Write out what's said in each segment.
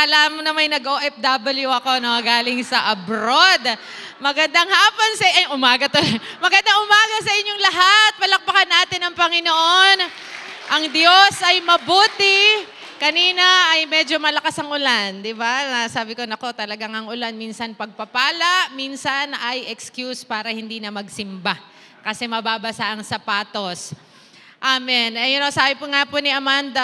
akala mo na may nag-OFW ako, no? Galing sa abroad. Magandang hapon Magandang umaga sa inyong lahat. Palakpakan natin ang Panginoon. Ang Diyos ay mabuti. Kanina ay medyo malakas ang ulan, di ba? Sabi ko, nako, talagang ang ulan minsan pagpapala, minsan ay excuse para hindi na magsimba. Kasi mababasa ang sapatos. Amen. Sabi po nga po ni Amanda,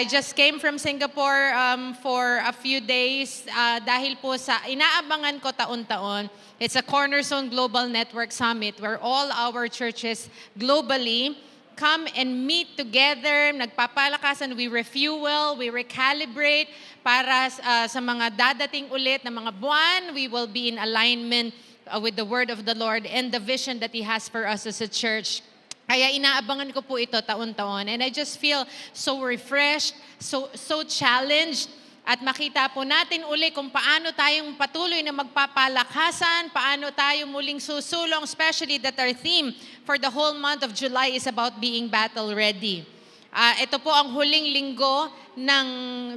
I just came from Singapore for a few days dahil po sa inaabangan ko taon-taon. It's a Cornerstone Global Network Summit where all our churches globally come and meet together, nagpapalakasan, we refuel, we recalibrate para sa mga dadating ulit na mga buwan, we will be in alignment with the word of the Lord and the vision that He has for us as a church. Kaya inaabangan ko po ito taon-taon. And I just feel so refreshed, so challenged. At makita po natin uli kung paano tayong patuloy na magpapalakasan, paano tayo muling susulong, especially that our theme for the whole month of July is about being battle ready. Ito po ang huling linggo ng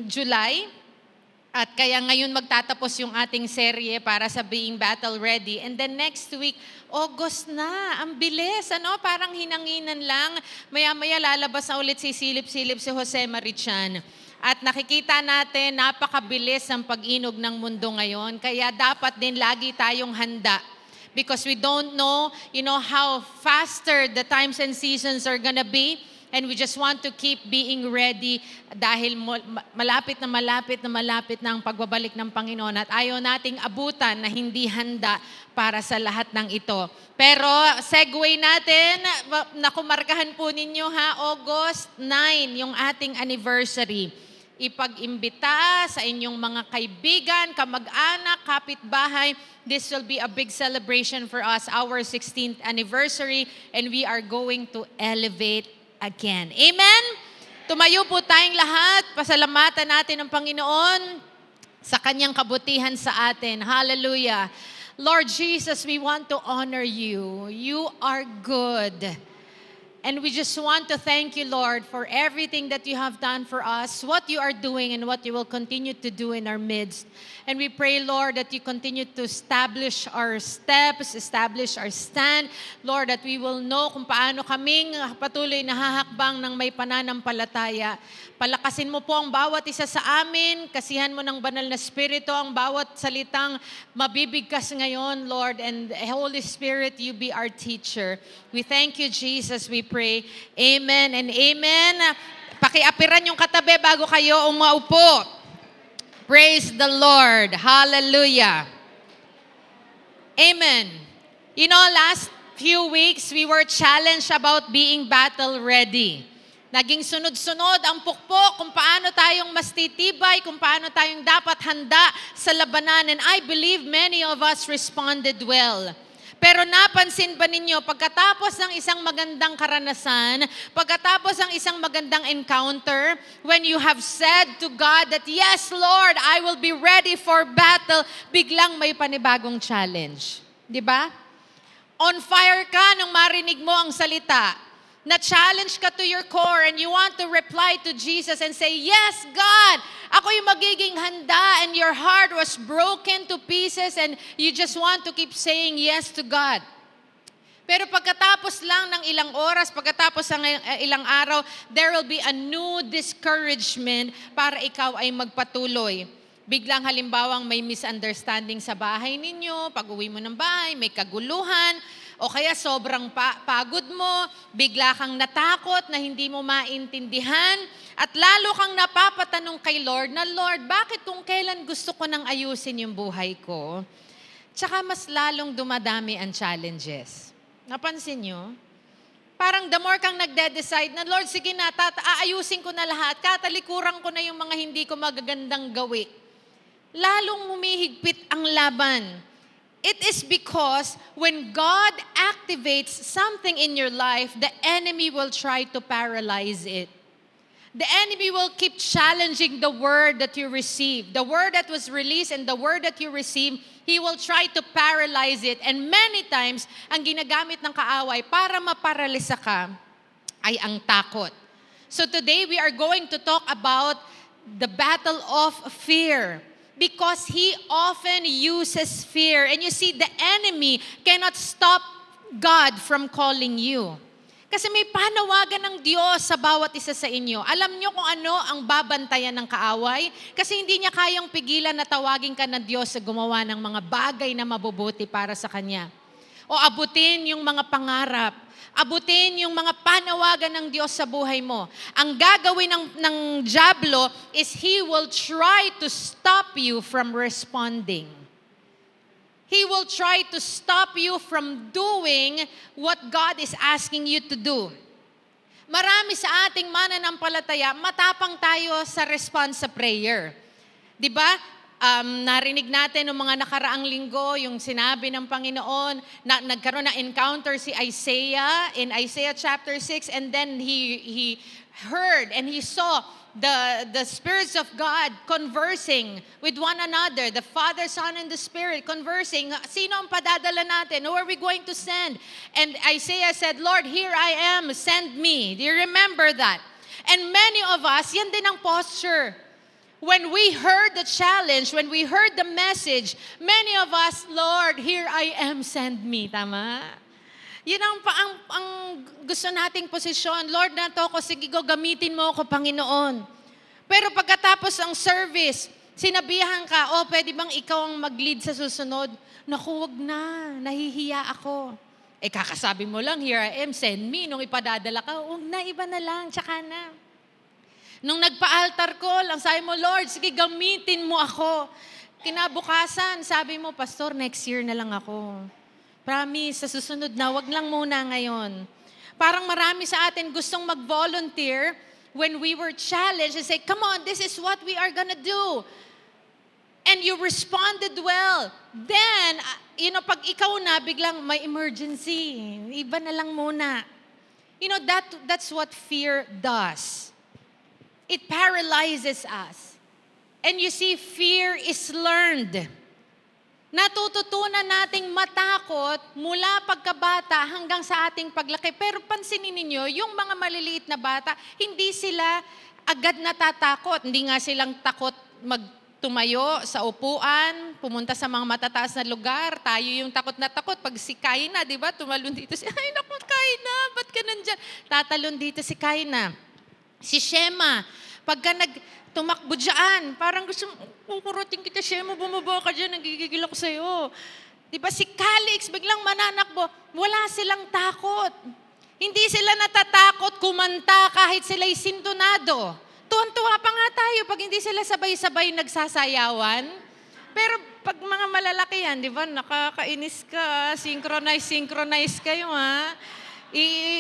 July. At kaya ngayon magtatapos yung ating serye para sa Being Battle Ready. And then next week, August na. Ang bilis, ano? Parang hinanginan lang. Maya-maya lalabas na ulit silip-silip si Jose Marichan. At nakikita natin, napakabilis ang pag-inog ng mundo ngayon. Kaya dapat din lagi tayong handa. Because we don't know, how faster the times and seasons are gonna be. And we just want to keep being ready dahil malapit na ang pagbabalik ng Panginoon at ayaw nating abutan na hindi handa para sa lahat ng ito. Pero segue natin, nakumarkahan po ninyo August 9, yung ating anniversary. Ipag-imbita sa inyong mga kaibigan, kamag-anak, kapitbahay. This will be a big celebration for us, our 16th anniversary, and we are going to elevate again. Amen? Tumayo po tayong lahat. Pasalamatan natin ang Panginoon sa kanyang kabutihan sa atin. Hallelujah. Lord Jesus, we want to honor you. You are good. And we just want to thank you, Lord, for everything that you have done for us, what you are doing, and what you will continue to do in our midst. And we pray, Lord, that you continue to establish our steps, establish our stand. Lord, that we will know kung paano kaming patuloy na hahakbang ng may pananampalataya. Palakasin mo po ang bawat isa sa amin, kasihan mo ng banal na Espiritu ang bawat salitang mabibigkas ngayon, Lord, and Holy Spirit, you be our teacher. We thank you, Jesus, we pray. Amen and amen. Pakiapiran yung katabi bago kayo umaupo. Praise the Lord. Hallelujah. Amen. Last few weeks, we were challenged about being battle ready. Naging sunod-sunod ang pukpok kung paano tayong mas titibay, kung paano tayong dapat handa sa labanan. And I believe many of us responded well. Pero napansin ba ninyo, pagkatapos ng isang magandang karanasan, pagkatapos ng isang magandang encounter, when you have said to God that, yes, Lord, I will be ready for battle, biglang may panibagong challenge. Di ba? On fire ka nung marinig mo ang salita. Na-challenge ka to your core and you want to reply to Jesus and say, yes, God, ako yung magiging handa, and your heart was broken to pieces and you just want to keep saying yes to God. Pero pagkatapos lang ng ilang oras, pagkatapos ng ilang araw, there will be a new discouragement para ikaw ay magpatuloy. Biglang halimbawang may misunderstanding sa bahay ninyo, pag-uwi mo ng bahay, may kaguluhan, o kaya sobrang pagod mo, bigla kang natakot na hindi mo maintindihan, at lalo kang napapatanong kay Lord na, Lord, bakit kung kailan gusto ko nang ayusin yung buhay ko? Tsaka mas lalong dumadami ang challenges. Napansin nyo? Parang the more kang nagde-decide na, Lord, sige na, aayusin ko na lahat, katalikuran ko na yung mga hindi ko magagandang gawi. Lalong humihigpit ang laban. It is because when God activates something in your life, the enemy will try to paralyze it. The enemy will keep challenging the word that you receive. The word that was released and the word that you receive, he will try to paralyze it. And many times, ang ginagamit ng kaaway para maparalisa ka ay ang takot. So today, we are going to talk about the battle of fear. Because he often uses fear. And you see, the enemy cannot stop God from calling you. Kasi may panawagan ng Diyos sa bawat isa sa inyo. Alam niyo kung ano ang babantayan ng kaaway? Kasi hindi niya kayang pigilan na tawagin ka ng Diyos sa gumawa ng mga bagay na mabubuti para sa Kanya. O abutin yung mga pangarap. Abutin yung mga panawagan ng Diyos sa buhay mo. Ang gagawin ng dyablo is he will try to stop you from responding. He will try to stop you from doing what God is asking you to do. Marami sa ating mananampalataya, matapang tayo sa response sa prayer. 'Di ba? Narinig natin ng mga nakaraang linggo, yung sinabi ng Panginoon, na nagkaroon ng encounter si Isaiah in Isaiah chapter 6, and then he heard and he saw the spirits of God conversing with one another, the Father, Son, and the Spirit conversing. Sino ang padadala natin? Who are we going to send? And Isaiah said, Lord, here I am, send me. Do you remember that? And many of us, yan din ang posture. When we heard the challenge, when we heard the message, many of us, Lord, here I am, send me. Tama? Yun ang gusto nating posisyon. Lord, nato ko, sige go, gamitin mo ako, Panginoon. Pero pagkatapos ang service, sinabihan ka, pwede bang ikaw ang mag-lead sa susunod? Naku, wag na, nahihiya ako. Kakasabi mo lang, here I am, send me. Nung ipadadala ka, wag na, iba na lang, tsaka na. Nung nagpa-altar ko, lang sabi mo, Lord, sige, gamitin mo ako. Kinabukasan, sabi mo, Pastor, next year na lang ako. Promise, sa susunod na, wag lang muna ngayon. Parang marami sa atin gustong mag-volunteer when we were challenged and say, come on, this is what we are gonna do. And you responded well. Then, pag ikaw na, biglang may emergency. Iba na lang muna. That's what fear does. It paralyzes us. And you see, fear is learned. Natututunan nating matakot mula pagkabata hanggang sa ating paglaki. Pero pansinin ninyo, yung mga maliliit na bata, hindi sila agad natatakot. Hindi nga silang takot magtumayo sa upuan, pumunta sa mga matataas na lugar. Tayo yung takot na takot. Pag si Kaina, di ba, tumalon dito si, ay naku, Kaina, ba't ka nandyan? Tatalon dito si Kaina. Si Shema, pagka tumakbo dyan, parang gusto, kukurutin kita, Shema, bumaba ka dyan, nagigigil ako sa'yo. Diba si Calix, biglang mananakbo, wala silang takot. Hindi sila natatakot kumanta kahit sila'y sintonado. Tuwan-tuwa pa nga tayo pag hindi sila sabay-sabay nagsasayawan. Pero pag mga malalaki yan, di ba, nakakainis ka, synchronize kayo, ha?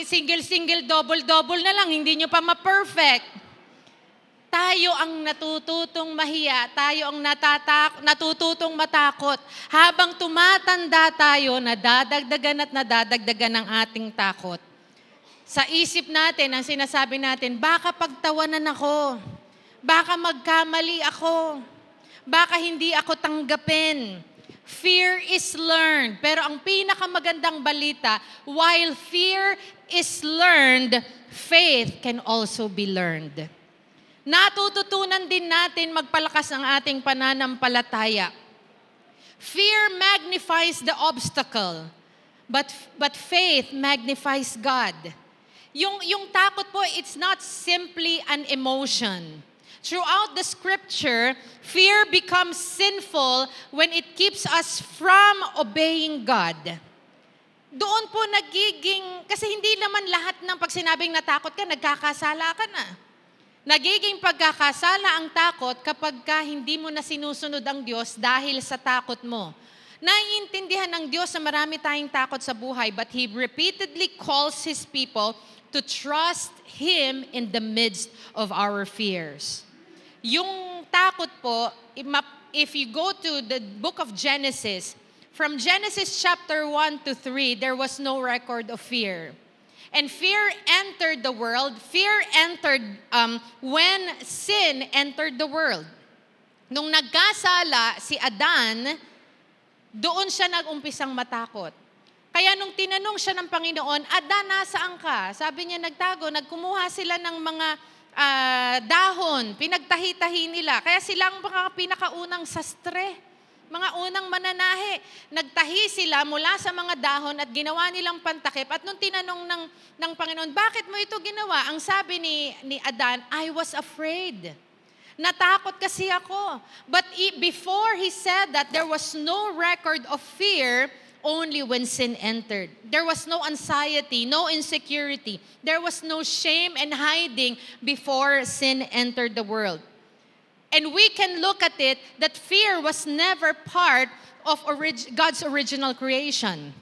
Single, double na lang, hindi nyo pa ma-perfect. Tayo ang natututong mahiya, tayo ang natututong matakot. Habang tumatanda tayo, nadadagdagan ang ating takot. Sa isip natin, ang sinasabi natin, baka pagtawanan ako, baka magkamali ako, baka hindi ako tanggapin. Fear is learned. Pero ang pinakamagandang balita, while fear is learned, faith can also be learned. Natututunan din natin magpalakas ang ating pananampalataya. Fear magnifies the obstacle, but faith magnifies God. Yung takot po, it's not simply an emotion. Throughout the scripture, fear becomes sinful when it keeps us from obeying God. Doon po kasi hindi naman lahat ng pag sinabing natakot ka, nagkakasala ka na. Nagiging pagkakasala ang takot kapag hindi mo na sinusunod ang Diyos dahil sa takot mo. Naiintindihan ng Diyos na marami tayong takot sa buhay, but He repeatedly calls His people to trust Him in the midst of our fears. Yung takot po, if you go to the book of Genesis, from Genesis chapter 1 to 3, there was no record of fear. And fear entered the world. Fear entered when sin entered the world. Nung nagkasala si Adan, doon siya nag-umpisang matakot. Kaya nung tinanong siya ng Panginoon, Adan, nasaan ka? Sabi niya, nagtago. Nagkumuha sila ng mga dahon, pinagtahi-tahi nila. Kaya silang mga pinakaunang sastre, mga unang mananahi. Nagtahi sila mula sa mga dahon at ginawa nilang pantakip. At nung tinanong ng Panginoon, bakit mo ito ginawa? Ang sabi ni Adan, I was afraid. Natakot kasi ako. But before he said that, there was no record of fear only when sin entered. There was no anxiety, no insecurity. There was no shame and hiding before sin entered the world. And we can look at it that fear was never part of God's original creation.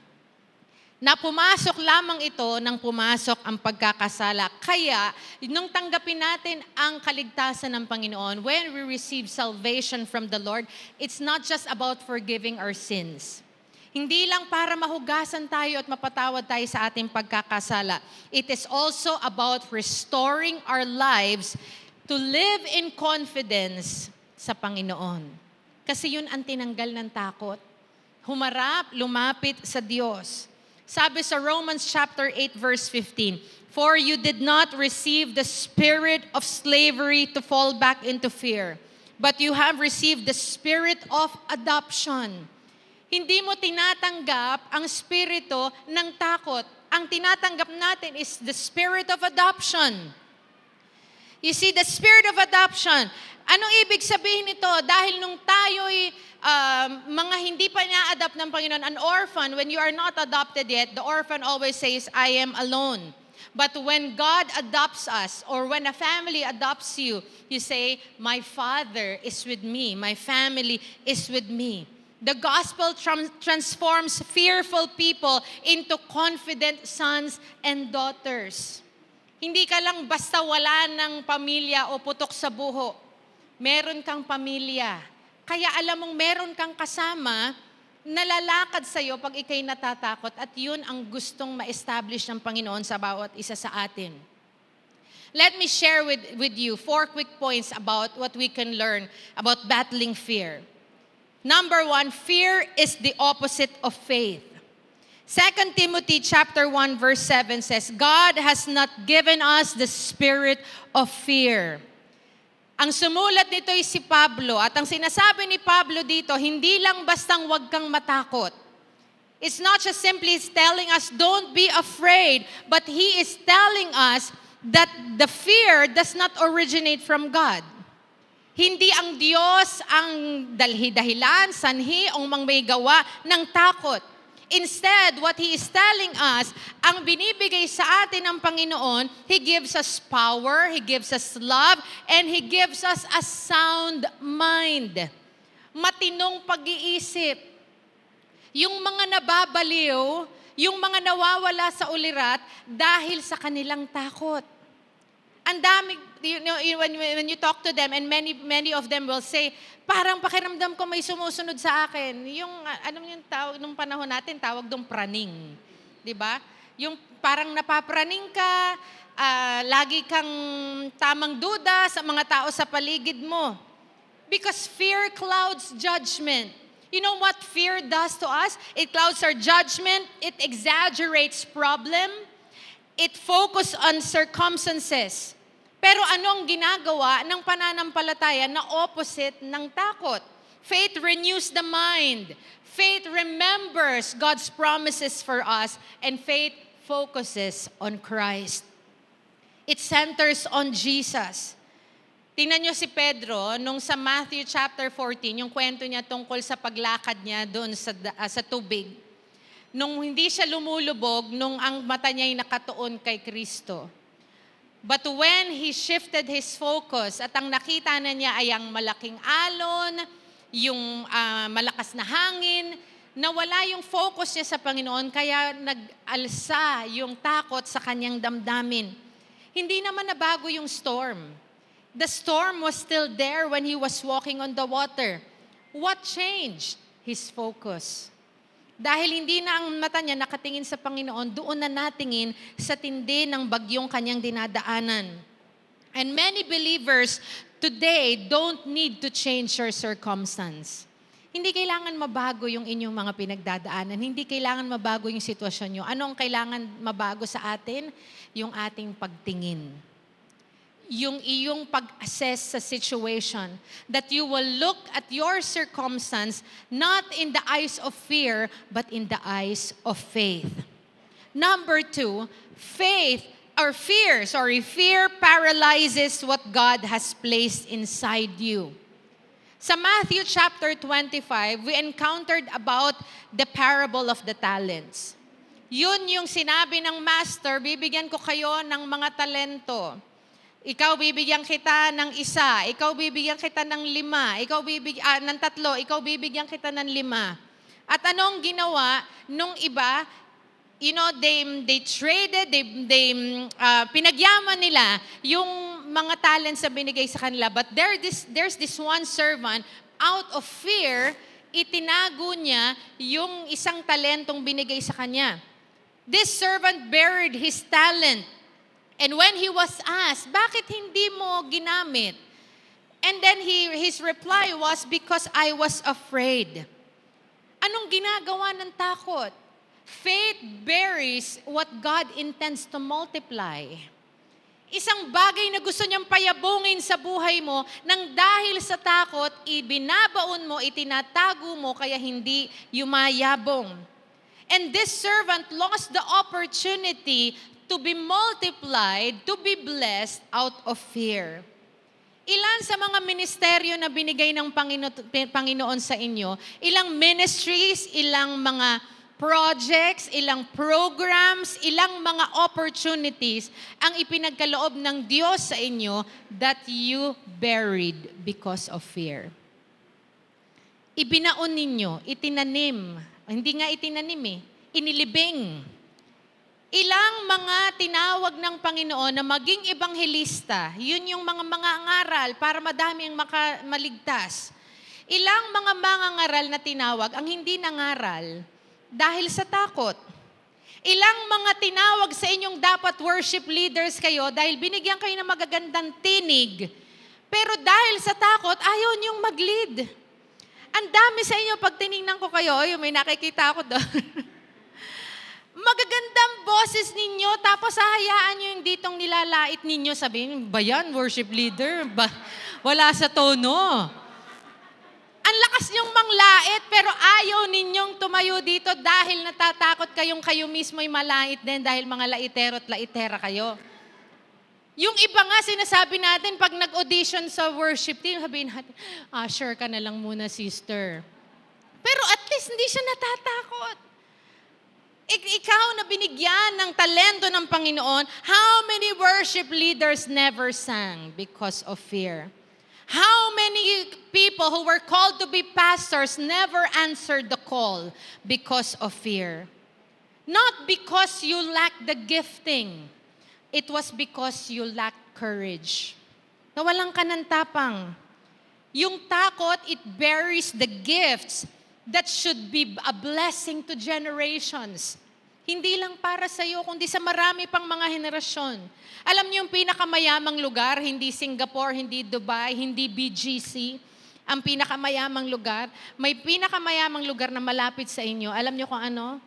Na pumasok lamang ito nang pumasok ang pagkakasala. Kaya, nung tanggapin natin ang kaligtasan ng Panginoon, when we receive salvation from the Lord, it's not just about forgiving our sins. Hindi lang para mahugasan tayo at mapatawad tayo sa ating pagkakasala. It is also about restoring our lives to live in confidence sa Panginoon. Kasi yun ang tinanggal ng takot. Humarap, lumapit sa Diyos. Sabi sa Romans chapter 8 verse 15, "For you did not receive the spirit of slavery to fall back into fear, but you have received the spirit of adoption." Hindi mo tinatanggap ang spirito ng takot. Ang tinatanggap natin is the spirit of adoption. You see, the spirit of adoption. Anong ibig sabihin nito? Dahil nung tayo'y mga hindi pa na-adopt ng Panginoon, an orphan, when you are not adopted yet, the orphan always says, I am alone. But when God adopts us, or when a family adopts you, you say, my Father is with me, my family is with me. The gospel transforms fearful people into confident sons and daughters. Hindi ka lang basta wala ng pamilya o putok sa buho. Meron kang pamilya. Kaya alam mong meron kang kasama na lalakad sa'yo pag ikay natatakot at yun ang gustong ma-establish ng Panginoon sa bawat isa sa atin. Let me share with you 4 quick points about what we can learn about battling fear. Number 1, fear is the opposite of faith. 2 Timothy chapter 1 verse 7 says, God has not given us the spirit of fear. Ang sumulat nito ay si Pablo at ang sinasabi ni Pablo dito, hindi lang bastang wag kang matakot. It's not just simply telling us don't be afraid, but he is telling us that the fear does not originate from God. Hindi ang Diyos ang dahilan, sanhi, o may gawa ng takot. Instead, what He is telling us, ang binibigay sa atin ng Panginoon, He gives us power, He gives us love, and He gives us a sound mind. Matinong pag-iisip. Yung mga nababaliw, yung mga nawawala sa ulirat dahil sa kanilang takot. Ang dami, when you talk to them, and many of them will say, parang pakiramdam ko may sumusunod sa akin. Yung, yung tawag nung panahon natin, tawag dong praning. Di ba? Yung parang napapraning ka, lagi kang tamang duda sa mga tao sa paligid mo. Because fear clouds judgment. You know what fear does to us? It clouds our judgment. It exaggerates problem. It focuses on circumstances. Pero anong ginagawa ng pananampalataya na opposite ng takot? Faith renews the mind. Faith remembers God's promises for us. And faith focuses on Christ. It centers on Jesus. Tingnan nyo si Pedro, nung sa Matthew chapter 14, yung kwento niya tungkol sa paglakad niya doon sa tubig. Nung hindi siya lumulubog, nung ang mata niya ay nakatuon kay Kristo. But when he shifted his focus, at ang nakita na niya ay ang malaking alon, yung malakas na hangin, nawala yung focus niya sa Panginoon, kaya nag-alsa yung takot sa kanyang damdamin. Hindi naman nabago yung storm. The storm was still there when he was walking on the water. What changed? His focus. Dahil hindi na ang mata niya nakatingin sa Panginoon, doon na natingin sa tindi ng bagyong kanyang dinadaanan. And many believers today don't need to change your circumstance. Hindi kailangan mabago yung inyong mga pinagdadaanan. Hindi kailangan mabago yung sitwasyon nyo. Ano ang kailangan mabago sa atin? Yung ating pagtingin. yung iyong pag-assess sa situation. That you will look at your circumstance not in the eyes of fear, but in the eyes of faith. Number 2, fear paralyzes what God has placed inside you. Sa Matthew chapter 25, we encountered about the parable of the talents. Yun yung sinabi ng master, bibigyan ko kayo ng mga talento. Ikaw bibigyan kita ng 1, ikaw bibigyan kita ng 5, ikaw ng 3, ikaw bibigyan kita ng 5. At anong ginawa nung iba? They traded, pinagyaman nila yung mga talents na binigay sa kanila. But there's this one servant, out of fear, itinago niya yung isang talentong binigay sa kanya. This servant buried his talent. And when he was asked, bakit hindi mo ginamit? And then his reply was, because I was afraid. Anong ginagawa ng takot? Faith buries what God intends to multiply. Isang bagay na gusto niyang payabungin sa buhay mo, nang dahil sa takot, ibinabaon mo, itinatago mo, kaya hindi yumayabong. And this servant lost the opportunity to be multiplied, to be blessed out of fear. Ilan sa mga ministeryo na binigay ng Panginoon sa inyo, ilang ministries, ilang mga projects, ilang programs, ilang mga opportunities ang ipinagkaloob ng Diyos sa inyo that you buried because of fear. Ibinaon ninyo, itinanim, hindi nga itinanim inilibing. Ilang mga tinawag ng Panginoon na maging ebanghelista, yun yung mga mangangaral para madami ang maligtas. Ilang mga mangangaral na tinawag ang hindi nangaral dahil sa takot. Ilang mga tinawag sa inyong dapat worship leaders kayo dahil binigyan kayo ng magagandang tinig. Pero dahil sa takot, ayaw niyong mag-lead. Ang dami sa inyo, pag tinignan ko kayo, may nakikita ako doon. Magagandang boses ninyo, tapos hahayaan nyo yung ditong nilalait ninyo. Sabihin, ba yan, worship leader? Wala sa tono. Ang lakas nyong manglait, pero ayaw ninyong tumayo dito dahil natatakot kayo mismo'y malait din dahil mga laitero at laitera kayo. Yung iba nga sinasabi natin, pag nag-audition sa worship team, sabihin natin, sure ka na lang muna, sister. Pero at least hindi siya natatakot. Ikaw na binigyan ng talento ng Panginoon, how many worship leaders never sang because of fear? How many people who were called to be pastors never answered the call because of fear? Not because you lacked the gifting. It was because you lacked courage. Nawalan ka ng tapang. Yung takot, it buries the gifts that should be a blessing to generations. Hindi lang para sa iyo, kundi sa marami pang mga henerasyon. Alam niyo yung pinakamayamang lugar, hindi Singapore, hindi Dubai, hindi BGC. Ang pinakamayamang lugar, may pinakamayamang lugar na malapit sa inyo. Alam niyo kung ano?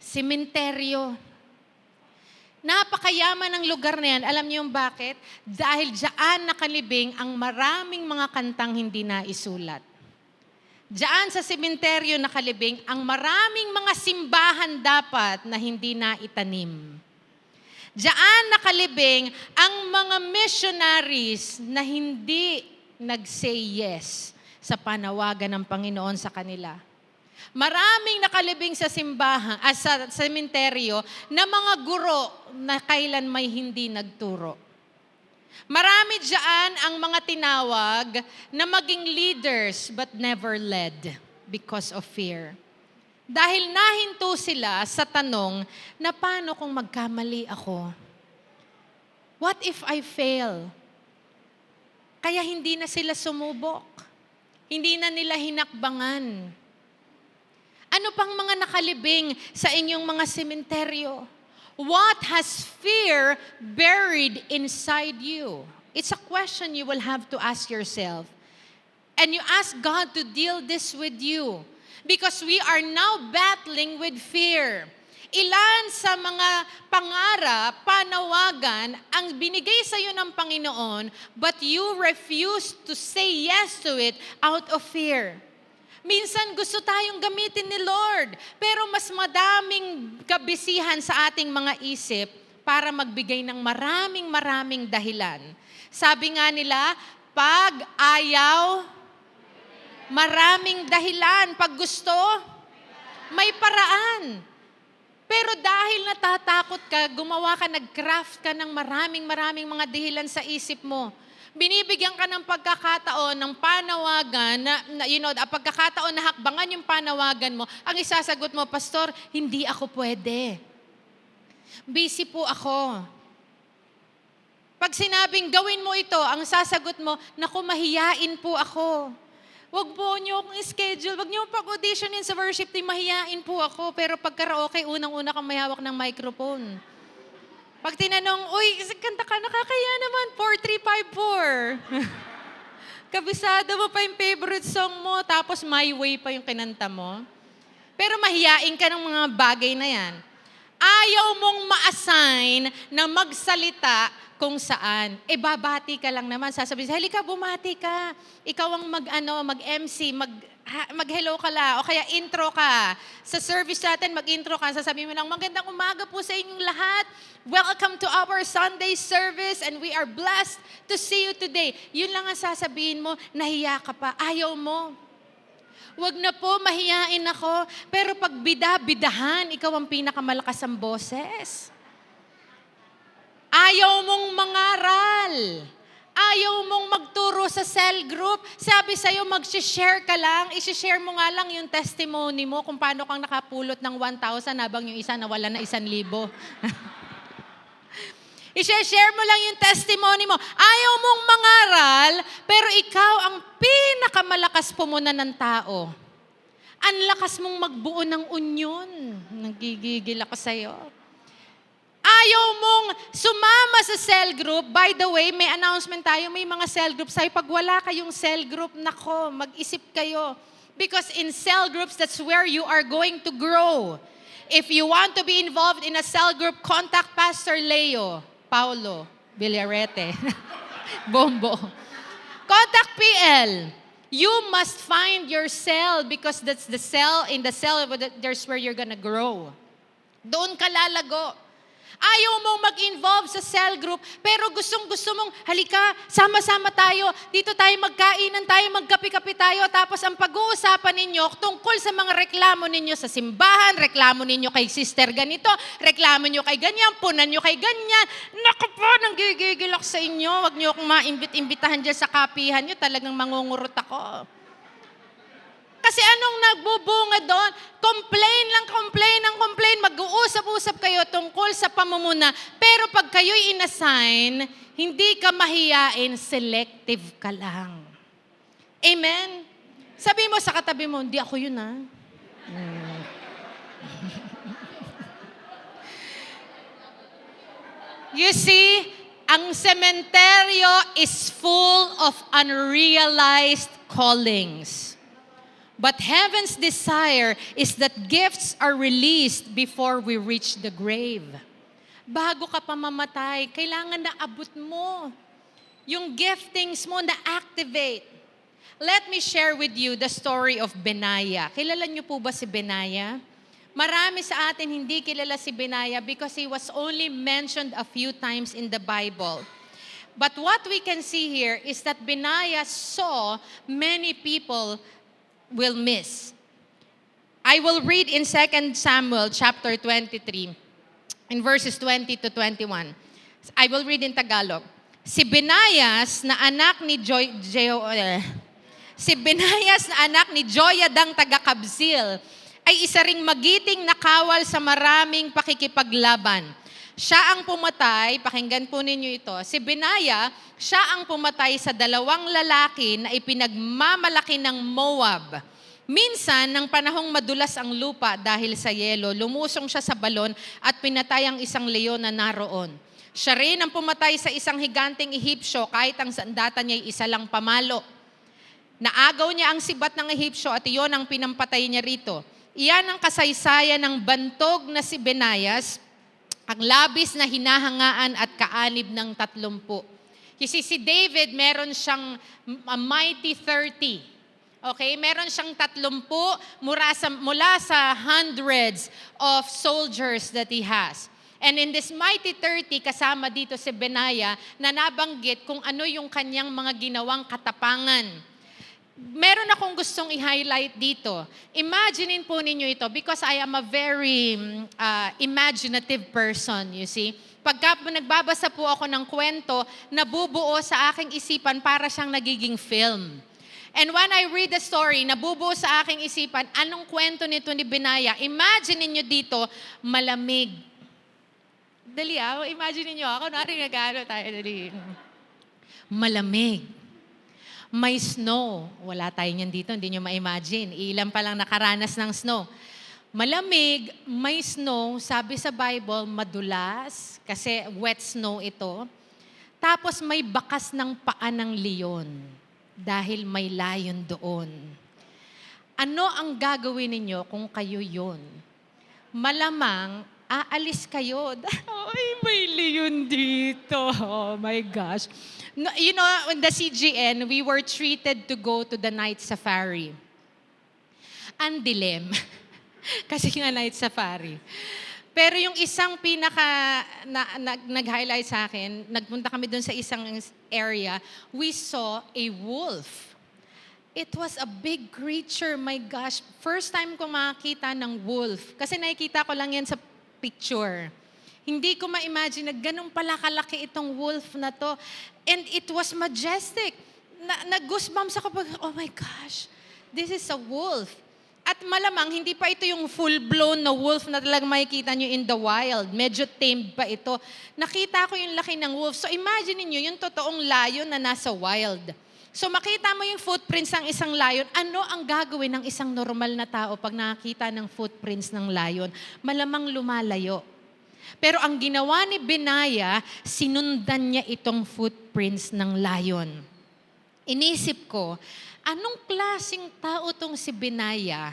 Sementeryo. Napakayaman ng lugar na yan. Alam niyo yung bakit? Dahil diyan nakalibing ang maraming mga kantang hindi na isulat. Diyan sa sementeryo nakalibing ang maraming mga simbahan dapat na hindi na itanim. Diyan nakalibing ang mga missionaries na hindi nag-say yes sa panawagan ng Panginoon sa kanila. Maraming nakalibing sa simbahan, sa sementeryo na mga guro na kailan may hindi nagturo. Marami diyan ang mga tinawag na maging leaders but never led because of fear. Dahil nahinto sila sa tanong na paano kung magkamali ako? What if I fail? Kaya hindi na sila sumubok. Hindi na nila hinakbangan. Ano pang mga nakalibing sa inyong mga sementeryo? What has fear buried inside you? It's a question you will have to ask yourself. And you ask God to deal this with you. Because we are now battling with fear. Ilan sa mga pangarap, panawagan, ang binigay sa iyo ng Panginoon, but you refuse to say yes to it out of fear. Minsan gusto tayong gamitin ni Lord, pero mas madaming kabisihan sa ating mga isip para magbigay ng maraming dahilan. Sabi nga nila, pag ayaw, maraming dahilan. Pag gusto, may paraan. Pero dahil natatakot ka, gumawa ka, nag-craft ka ng maraming mga dahilan sa isip mo. Binibigyan ka ng pagkakataon, ng panawagan, pagkakataon na hakbangan yung panawagan mo. Ang isasagot mo, Pastor, hindi ako pwede. Busy po ako. Pag sinabing gawin mo ito, ang sasagot mo, naku, mahiyain po ako. Wag po niyo akong schedule. Wag niyo pag-auditionin sa worship team. Mahiyain po ako. Pero pag karaoke, unang-una kang may hawak ng microphone. Pag tinanong, uy, kanta ka, nakakaya naman, 4-3-5-4. Kabisado mo pa yung favorite song mo, tapos My Way pa yung kinanta mo. Pero mahiyain ka ng mga bagay na yan. Ayaw mong ma-assign na magsalita kung saan. Babati ka lang naman. Sasabihin, halika, bumati ka. Ikaw ang mag-MC, mag-hello ka la, o kaya intro ka. Sa service natin, mag-intro ka. Sasabihin mo lang, magandang umaga po sa inyong lahat. Welcome to our Sunday service and we are blessed to see you today. Yun lang ang sasabihin mo, nahiya ka pa. Ayaw mo. Wag na po, mahiyain ako. Pero pag bidahan, ikaw ang pinakamalakas ang boses. Ayaw mong mangaral. Ayaw mong magturo sa cell group. Sabi sa'yo, mag-share ka lang. I-share mo nga lang yung testimony mo kung paano kang nakapulot ng 1,000 habang yung isa nawala na 1,000. I-share mo lang yung testimony mo. Ayaw mong mangaral, pero ikaw ang pinakamalakas pumuna ng tao. Ang lakas mong magbuo ng union. Nagigigil ako sa'yo. Ayaw mong sumama sa cell group. By the way, may announcement tayo, may mga cell group sa'yo. Pag wala kayong cell group, nako, mag-isip kayo. Because in cell groups, that's where you are going to grow. If you want to be involved in a cell group, contact Pastor Leo, Paulo, Villarete, Bombo. Contact PL. You must find your cell because that's the cell. In the cell, there's where you're gonna grow. Doon ka lalago. Ayaw mong mag-involve sa cell group, pero gustong-gusto mong, halika, sama-sama tayo, dito tayo magkainan tayo, magkapi-kapi tayo, tapos ang pag-uusapan ninyo tungkol sa mga reklamo ninyo sa simbahan, reklamo ninyo kay sister ganito, reklamo nyo kay ganyan, punan nyo kay ganyan. Naku po, nanggigigil ako sa inyo, wag nyo akong maimbit-imbitahan dyan sa kapihan nyo, talagang mangungurot ako. Kasi anong nagbubunga doon? Complain, mag-uusap-usap kayo tungkol sa pamumuna. Pero pag kayo'y inassign, hindi ka mahiyain, selective ka lang. Amen? Sabi mo sa katabi mo, hindi ako yun You see, ang sementeryo is full of unrealized callings. But heaven's desire is that gifts are released before we reach the grave. Bago ka pa mamatay, kailangan na abot mo yung giftings mo na activate. Let me share with you the story of Benaiah. Kilala niyo po ba si Benaiah? Marami sa atin hindi kilala si Benaiah because he was only mentioned a few times in the Bible. But what we can see here is that Benaiah saw many people will miss. I will read in 2 Samuel chapter 23 in verses 20 to 21. I will read in Tagalog. Si Benaias na anak ni Joyadang taga-Kabzil ay isa ring magiting na kawal sa maraming pakikipaglaban. Siya ang pumatay, pakinggan po ninyo ito, si Benaiah, siya ang pumatay sa 2 lalaki na ipinagmamalaki ng Moab. Minsan, ng panahong madulas ang lupa dahil sa yelo, lumusong siya sa balon at pinatay ang isang leon na naroon. Siya rin ang pumatay sa isang higanteng Ehipsyo kahit ang sandata niya ay isa lang pamalo. Naagaw niya ang sibat ng Ehipsyo at iyon ang pinampatay niya rito. Iyan ang kasaysayan ng bantog na si Benayas, ang labis na hinahangaan at kaanib ng 30. Kasi si David, meron siyang a mighty 30. Okay? Meron siyang 30 mula sa hundreds of soldiers that he has. And in this mighty 30, kasama dito si Benaya, na nabanggit kung ano yung kanyang mga ginawang katapangan. Meron akong gustong i-highlight dito. Imaginein po ninyo ito because I am a very imaginative person, you see. Pagka nagbabasa po ako ng kwento, nabubuo sa aking isipan para siyang nagiging film. And when I read the story, nabubuo sa aking isipan, anong kwento nito ni Benaya? Imagine niyo dito, malamig. Dali imagine niyo ako, nagano tayo, dali. Malamig. May snow. Wala tayo niyan dito, hindi nyo ma-imagine. Ilan pa lang nakaranas ng snow. Malamig, may snow, sabi sa Bible, madulas, kasi wet snow ito. Tapos may bakas ng paa ng leon, dahil may lion doon. Ano ang gagawin ninyo kung kayo yun? Malamang, aalis kayo. Ay, may leon dito. Oh my gosh. No, you know, in the CGN, we were treated to go to the night safari. Ang dilim. Kasi nga night safari. Pero yung isang nag-highlight sa akin, nagpunta kami doon sa isang area, we saw a wolf. It was a big creature, my gosh. First time ko makakita ng wolf. Kasi nakikita ko lang yan sa picture. Hindi ko ma-imagine na ganun pala kalaki itong wolf na to. And it was majestic. Nag-goosebumps ako pag, oh my gosh, this is a wolf. At malamang, hindi pa ito yung full-blown na wolf na talagang makikita nyo in the wild. Medyo tamed pa ito. Nakita ko yung laki ng wolf. So imagine niyo yung totoong lion na nasa wild. So makita mo yung footprints ng isang lion. Ano ang gagawin ng isang normal na tao pag nakakita ng footprints ng lion? Malamang lumalayo. Pero ang ginawa ni Benaya, sinundan niya itong footprints ng lion. Inisip ko, anong klaseng tao tong si Benaya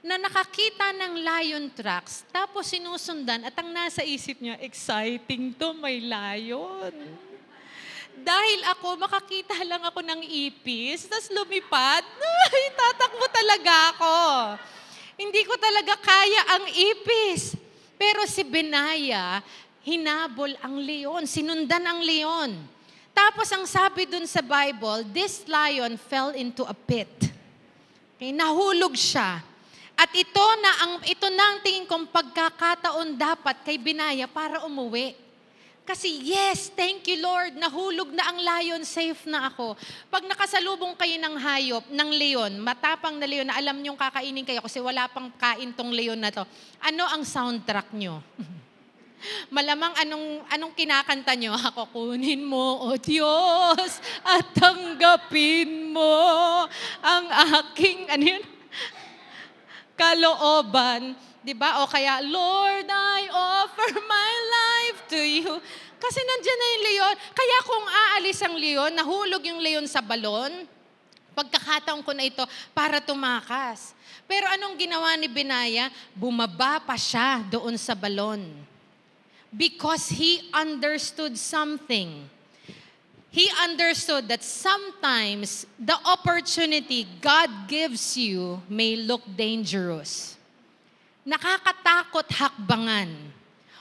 na nakakita ng lion tracks, tapos sinusundan at ang nasa isip niya, exciting to, may lion. Dahil ako, makakita lang ako ng ipis, tapos lumipad, ay, tatakbo talaga ako. Hindi ko talaga kaya ang ipis. Pero si Benaya, hinabol ang leon, sinundan ang leon. Tapos ang sabi dun sa Bible, this lion fell into a pit. Okay, nahulog siya. At ito na ang tingin kong pagkakataon dapat kay Benaya para umuwi. Kasi yes, thank you Lord, nahulog na ang lion, safe na ako. Pag nakasalubong kayo ng hayop, ng leon, matapang na leon na alam niyong kakainin kayo kasi wala pang kain tong leon na to, ano ang soundtrack niyo? Malamang anong kinakanta nyo? Ako, kunin mo, O Diyos, at tanggapin mo ang aking, kalooban. Diba? O kaya, Lord, I offer my life to you. Kasi nandyan na yung leon. Kaya kung aalis ang leon, nahulog yung leon sa balon, pagkakataon ko na ito para tumakas. Pero anong ginawa ni Benaya? Bumaba pa siya doon sa balon. Because he understood something. He understood that sometimes the opportunity God gives you may look dangerous. Nakakatakot hakbangan.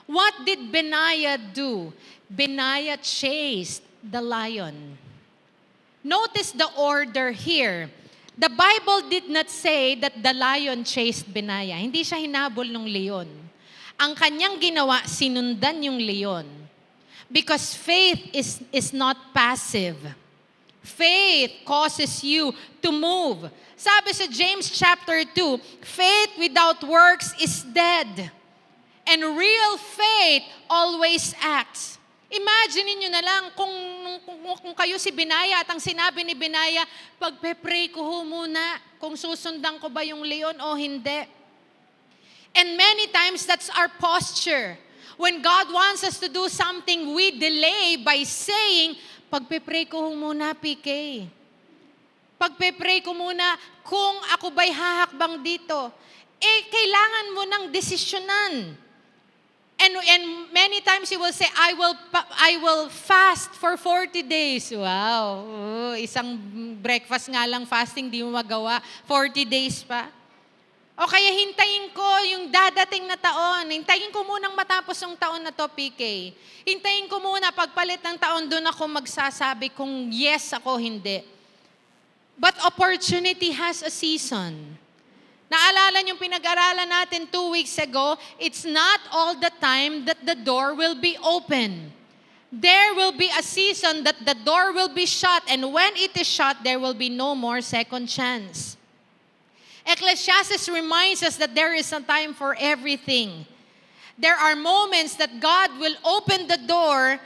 What did Benaya do? Benaya chased the lion. Notice the order here. The Bible did not say that the lion chased Benaya. Hindi siya hinabol ng leon. Ang kanyang ginawa, sinundan yung leon. Because faith is not passive. Faith causes you to move. Sabi sa James chapter 2, faith without works is dead. And real faith always acts. Imagine niyo na lang kung kayo si Benaya at ang sinabi ni Benaya, pagpe-pray ko muna kung susundan ko ba yung leon o hindi. And many times that's our posture. When God wants us to do something, we delay by saying, pagpe-pray ko muna, PK. Pagpe-pray ko muna kung ako ba'y hahakbang dito. kailangan mo ng desisyonan. And many times you will say, I will fast for 40 days. Wow. Isang breakfast nga lang fasting, di mo magawa. 40 days pa. O kaya hintayin ko yung dadating na taon. Hintayin ko munang matapos yung taon na to, PK. Hintayin ko muna, pagpalit ng taon, doon ako magsasabi kung yes ako, hindi. But opportunity has a season. Naalala niyong pinag-aralan natin 2 weeks ago, it's not all the time that the door will be open. There will be a season that the door will be shut, and when it is shut, there will be no more second chance. Ecclesiastes reminds us that there is a time for everything. There are moments that God will open the door,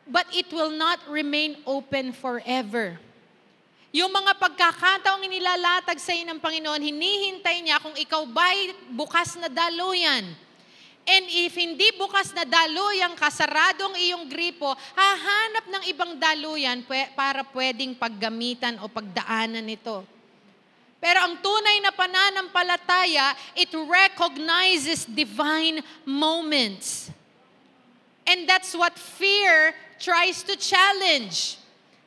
but it will not remain open forever. Yung mga pagkakataong inilalatag sa iyo ng Panginoon, hinihintay niya kung ikaw ba'y bukas na daluyan. And if hindi bukas na daluyan, kasaradong iyong gripo, hahanap ng ibang daluyan para pwedeng paggamitan o pagdaanan ito. Pero ang tunay na pananampalataya, it recognizes divine moments. And that's what fear tries to challenge.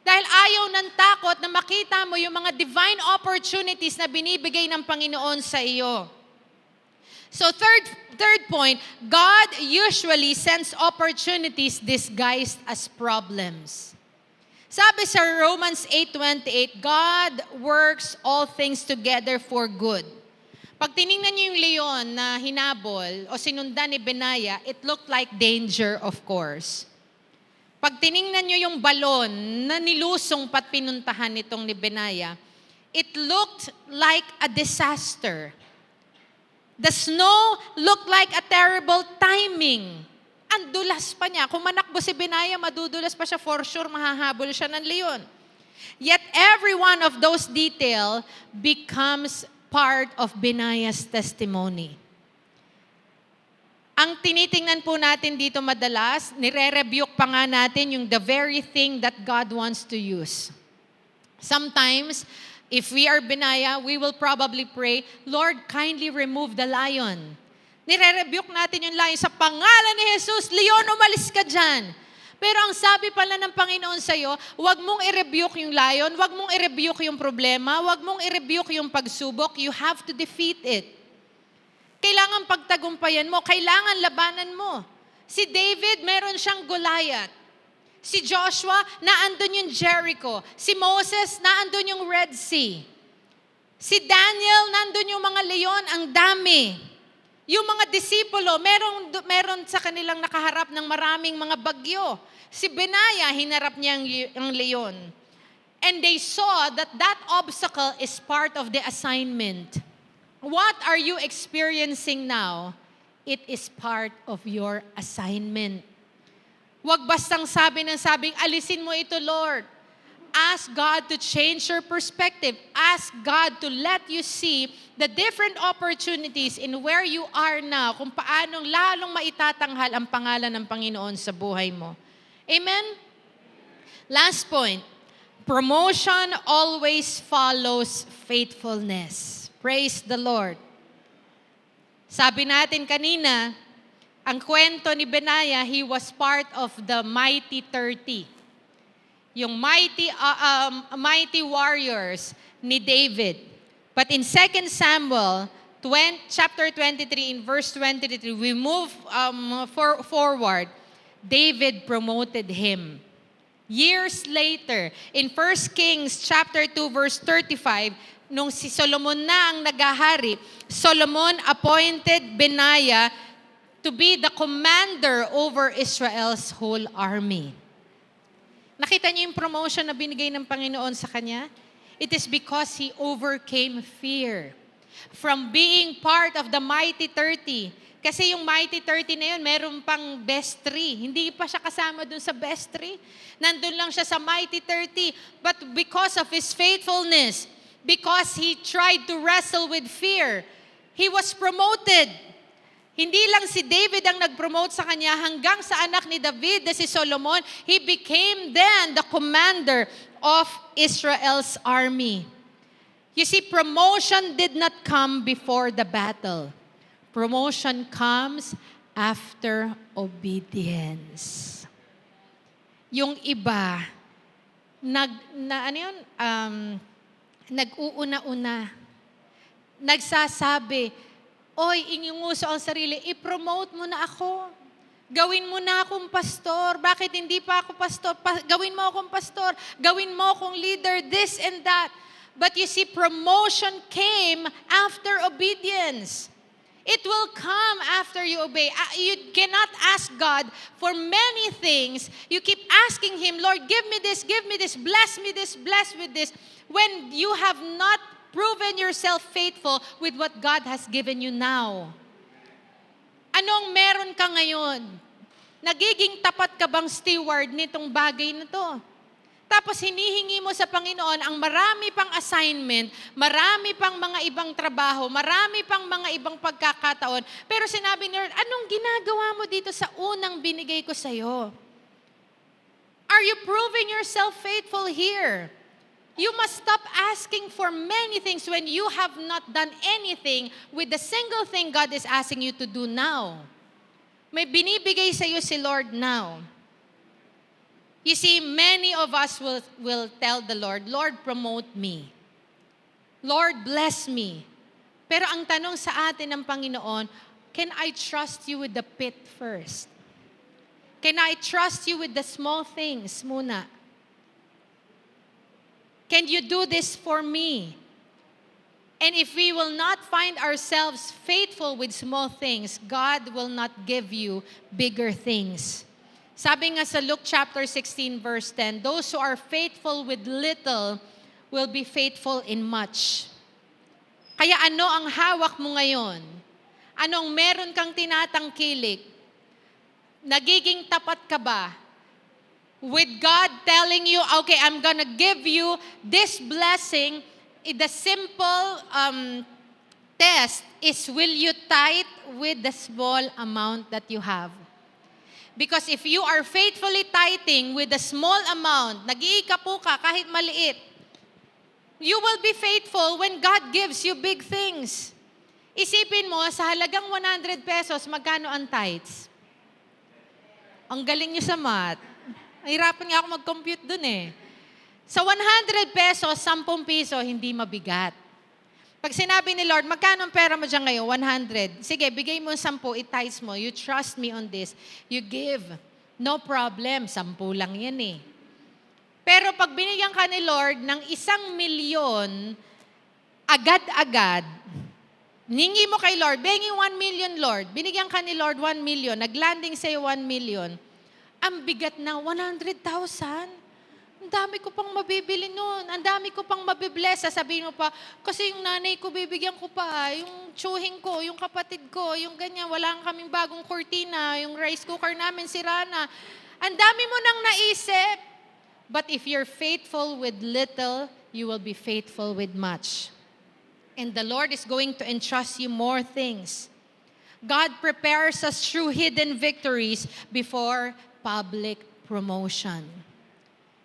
Dahil ayaw ng takot na makita mo yung mga divine opportunities na binibigay ng Panginoon sa iyo. So third point, God usually sends opportunities disguised as problems. Sabi sa Romans 8:28, God works all things together for good. Pag tiningnan niyo yung leon na hinabol o sinundan ni Benaya, it looked like danger, of course. Pag tiningnan nyo yung balon na nilusong pat pinuntahan nitong ni Benaya, it looked like a disaster. The snow looked like a terrible timing. Ang dulas pa niya. Kung manakbo si Benaya, madudulas pa siya. For sure, mahahabol siya ng leon. Yet every one of those details becomes part of Benaya's testimony. Ang tinitingnan po natin dito madalas, nire-rebuke pa nga natin yung the very thing that God wants to use. Sometimes, if we are Benaya, we will probably pray, Lord, kindly remove the lion. Nire-rebuke natin yung lion. Sa pangalan ni Jesus, leon, umalis ka dyan. Pero ang sabi pala ng Panginoon sa'yo, huwag mong i-rebuke yung lion, huwag mong i-rebuke yung problema, huwag mong i-rebuke yung pagsubok, you have to defeat it. Kailangan pagtagumpayan mo, kailangan labanan mo. Si David, meron siyang Goliath. Si Joshua, naandun yung Jericho. Si Moses, naandun yung Red Sea. Si Daniel, nandun yung mga leon, ang dami. Yung mga disipulo, meron sa kanilang nakaharap ng maraming mga bagyo. Si Benaya, hinarap niya ang leon. And they saw that obstacle is part of the assignment. What are you experiencing now? It is part of your assignment. Huwag bastang sabing, alisin mo ito, Lord. Ask God to change your perspective. Ask God to let you see the different opportunities in where you are now, kung paanong lalong maitatanghal ang pangalan ng Panginoon sa buhay mo. Amen? Last point, promotion always follows faithfulness. Praise the Lord. Sabi natin kanina, ang kwento ni Benaya, he was part of the mighty 30. Yung mighty warriors ni David. But in 2 Samuel chapter 23, in verse 23, we move forward. David promoted him. Years later, in 1 Kings chapter 2, verse 35, nung si Solomon na ang naghahari, Solomon appointed Benaya to be the commander over Israel's whole army. Nakita niyo yung promotion na binigay ng Panginoon sa kanya? It is because he overcame fear. From being part of the mighty 30. Kasi yung mighty 30 na yun, meron pang best 3. Hindi pa siya kasama dun sa best 3. Nandun lang siya sa mighty 30. But because of his faithfulness, because he tried to wrestle with fear, he was promoted. Hindi lang si David ang nag-promote sa kanya, hanggang sa anak ni David na si Solomon, he became then the commander of Israel's army. You see, promotion did not come before the battle. Promotion comes after obedience. Yung iba, nag-uuna-una. Nagsasabi, oy, inyunguso ang sarili, i-promote mo na ako. Gawin mo na akong pastor. Bakit hindi pa ako pastor? Gawin mo akong pastor. Gawin mo akong leader, this and that. But you see, promotion came after obedience. It will come after you obey. You cannot ask God for many things. You keep asking Him, Lord, give me this, bless me this, bless with this, when you have not proven yourself faithful with what God has given you now. Anong meron ka ngayon? Nagiging tapat ka bang steward nitong bagay na to? Tapos hinihingi mo sa Panginoon ang marami pang assignment, marami pang mga ibang trabaho, marami pang mga ibang pagkakataon. Pero sinabi ni Lord, anong ginagawa mo dito sa unang binigay ko sa'yo? Are you proving yourself faithful here? You must stop asking for many things when you have not done anything with the single thing God is asking you to do now. May binibigay sa'yo si Lord now. You see, many of us will tell the Lord, Lord, promote me. Lord, bless me. Pero ang tanong sa atin ng Panginoon, can I trust you with the pit first? Can I trust you with the small things muna? Can you do this for me? And if we will not find ourselves faithful with small things, God will not give you bigger things. Sabi nga sa Luke chapter 16 verse 10, those who are faithful with little will be faithful in much. Kaya ano ang hawak mo ngayon? Anong meron kang tinatangkilik? Nagiging tapat ka ba? With God telling you, okay, I'm gonna give you this blessing, the simple test is, will you tithe with the small amount that you have? Because if you are faithfully tithing with a small amount, nag-iikapo ka kahit maliit, you will be faithful when God gives you big things. Isipin mo, sa halagang 100 pesos, magkano ang tithes? Ang galing niyo sa math. Hirapan nga ako mag-compute dun eh. Sa 100 pesos, 10 piso, hindi mabigat. Pag sinabi ni Lord, magkano ang pera mo dyan ngayon? 100. Sige, bigay mo 10, i-tithes mo. You trust me on this. You give. No problem. 10 lang yan eh. Pero pag binigyan ka ni Lord ng 1,000,000, agad-agad, ningi mo kay Lord, bengi 1 million, Lord. Binigyan ka ni Lord 1 million, naglanding sa'yo 1 million. Ang bigat na 100,000. Ang dami ko pang mabibili nun. Ang dami ko pang mabibless. Sasabihin mo pa, kasi yung nanay ko bibigyan ko pa, yung tsuhing ko, yung kapatid ko, yung ganyan, wala kaming bagong kurtina, yung rice cooker namin sira na. Ang dami mo nang naisip. But if you're faithful with little, you will be faithful with much. And the Lord is going to entrust you more things. God prepares us through hidden victories before public promotion.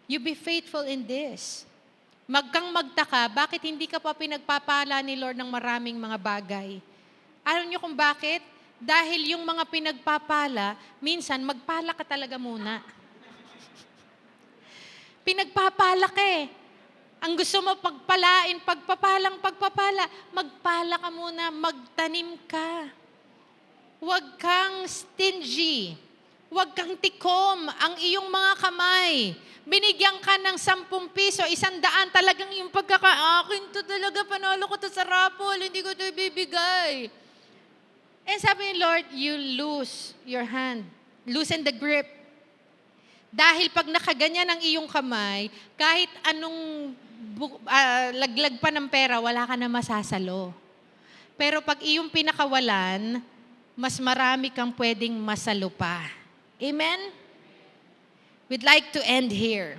You be faithful in this. Magkang magtaka, bakit hindi ka pa pinagpapala ni Lord ng maraming mga bagay? Alam niyo kung bakit? Dahil yung mga pinagpapala, minsan magpala ka talaga muna. Pinagpapala ka eh. Ang gusto mo pagpalain, pagpapala, magpala ka muna, magtanim ka. Huwag kang stingy. Huwag kang tikom ang iyong mga kamay. Binigyan ka ng 10 piso, 100, talagang yung pagkaka-akin to talaga, panalo ko to sa raffle, hindi ko to ibibigay. And sabi ni Lord, you loose your hand. Loosen the grip. Dahil pag nakaganyan ang iyong kamay, kahit anong laglag pa ng pera, wala ka na masasalo. Pero pag iyong pinakawalan, mas marami kang pwedeng masalo pa. Amen? We'd like to end here.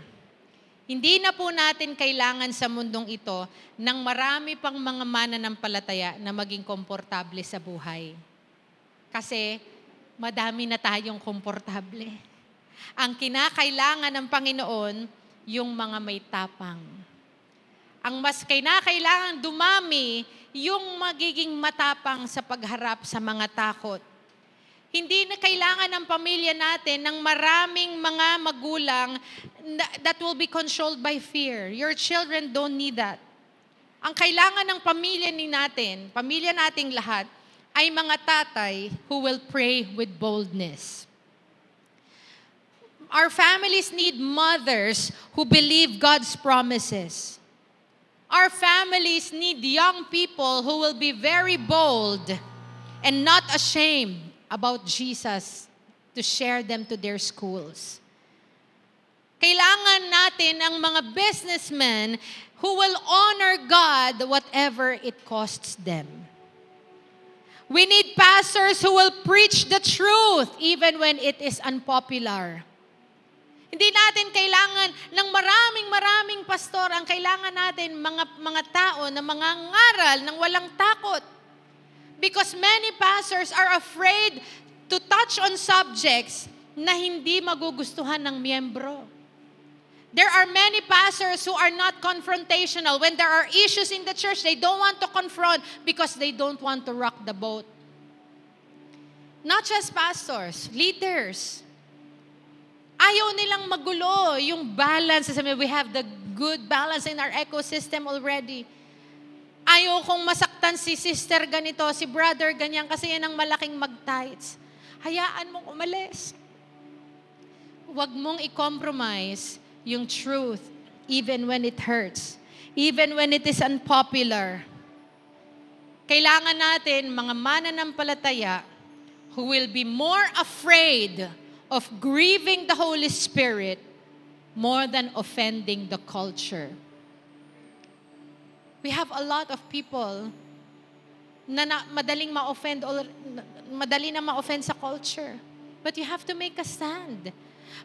Hindi na po natin kailangan sa mundong ito ng marami pang mga mananampalataya na maging komportable sa buhay. Kasi madami na tayong komportable. Ang kinakailangan ng Panginoon, yung mga may tapang. Ang mas kailangan dumami yung magiging matapang sa pagharap sa mga takot. Hindi na kailangan ng pamilya natin ng maraming mga magulang that will be controlled by fear. Your children don't need that. Ang kailangan ng pamilya nating lahat, ay mga tatay who will pray with boldness. Our families need mothers who believe God's promises. Our families need young people who will be very bold and not ashamed about Jesus to share them to their schools. Kailangan natin ang mga businessmen who will honor God whatever it costs them. We need pastors who will preach the truth even when it is unpopular. Hindi natin kailangan ng maraming pastor. Ang kailangan natin mga tao na mangangaral ng walang takot. Because many pastors are afraid to touch on subjects na hindi magugustuhan ng miyembro. There are many pastors who are not confrontational. When there are issues in the church, they don't want to confront because they don't want to rock the boat. Not just pastors, leaders. Ayaw nilang magulo yung balance. We have the good balance in our ecosystem already. Ayaw kong masaktan si sister ganito, si brother ganyan, kasi yan ang malaking mag-tights. Hayaan mong umalis. Huwag mong i-compromise yung truth, even when it hurts, even when it is unpopular. Kailangan natin mga mananampalataya who will be more afraid of grieving the Holy Spirit more than offending the culture. We have a lot of people na madaling ma-offend or madali na ma-offend sa culture. But you have to make a stand.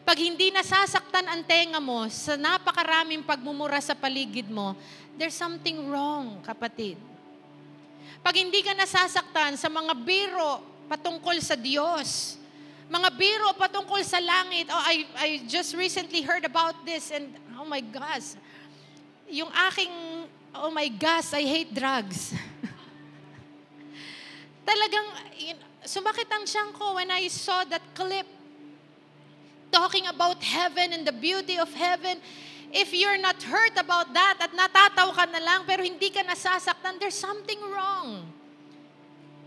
Pag hindi nasasaktan ang tenga mo sa napakaraming pagmumura sa paligid mo, there's something wrong, kapatid. Pag hindi ka nasasaktan sa mga biro patungkol sa Diyos, mga biro patungkol sa langit, I just recently heard about this and oh my gosh, yung aking, oh my gosh, I hate drugs. Talagang, sumakit ang tiyan ko when I saw that clip talking about heaven and the beauty of heaven. If you're not hurt about that at natataw ka na lang pero hindi ka nasasaktan, there's something wrong.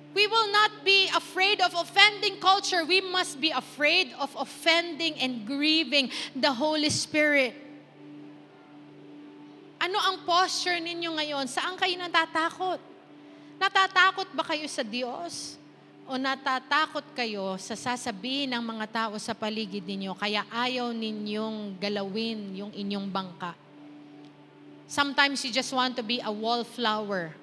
We will not be afraid of offending culture. We must be afraid of offending and grieving the Holy Spirit. Ano ang posture ninyo ngayon? Saan kayo natatakot? Natatakot ba kayo sa Diyos? O natatakot kayo sa sasabihin ng mga tao sa paligid ninyo, kaya ayaw ninyong galawin yung inyong bangka? Sometimes you just want to be a wallflower.